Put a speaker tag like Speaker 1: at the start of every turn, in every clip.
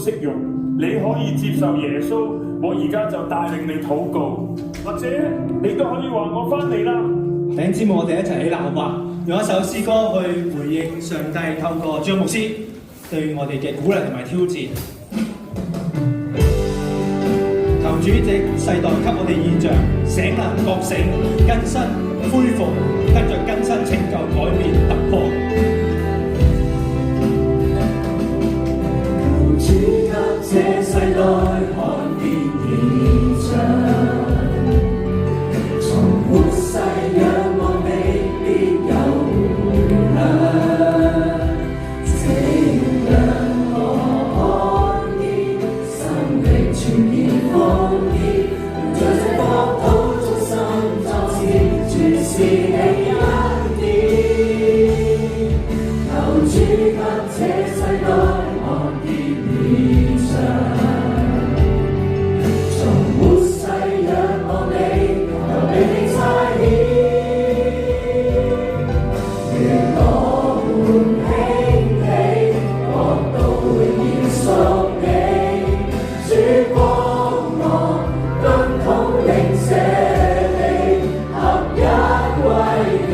Speaker 1: 適用。你可以接受耶穌，我而家就帶領你禱告，或者你都可以話我返嚟啦。
Speaker 2: 弟兄姊妹，我哋一齊起立好嗎？用一首詩歌去回應上帝透過張牧師對我哋嘅鼓勵同埋挑戰。求主這世代給我哋現象醒能覺醒更新恢復，跟着更新拯救改變突破。
Speaker 3: 求主給這世代看見現象，從末世仰望你必有回響，這讓我看見生命全然豐溢，在這國土中心作戰，全是你恩典。求主給這世代看見現象，從末世仰望你，求你的差遣，願我們興起，國度榮耀屬你，主光芒跟統領這地，合一為你。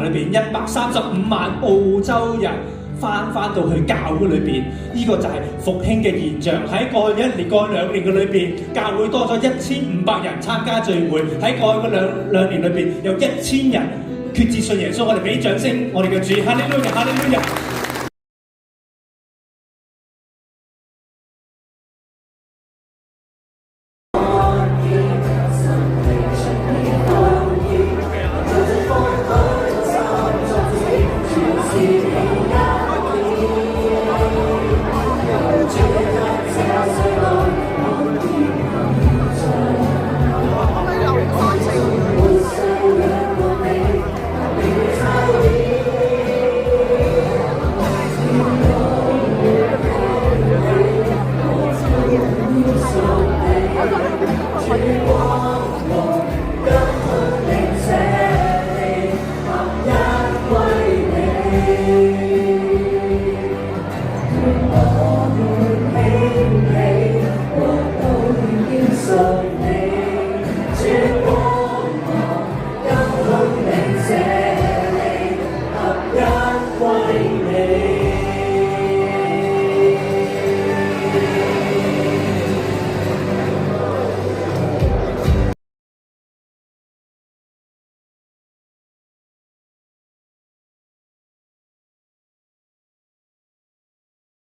Speaker 2: 裏邊135萬澳洲人翻到去教會裏邊，呢個就係復興嘅現象。喺過去1年、過去2年嘅裏邊，教會多咗1500人參加聚會。喺過去嗰兩年裏邊，有1000人決志信耶穌。我哋俾掌聲，我哋嘅主，哈利路亞，哈利路亞。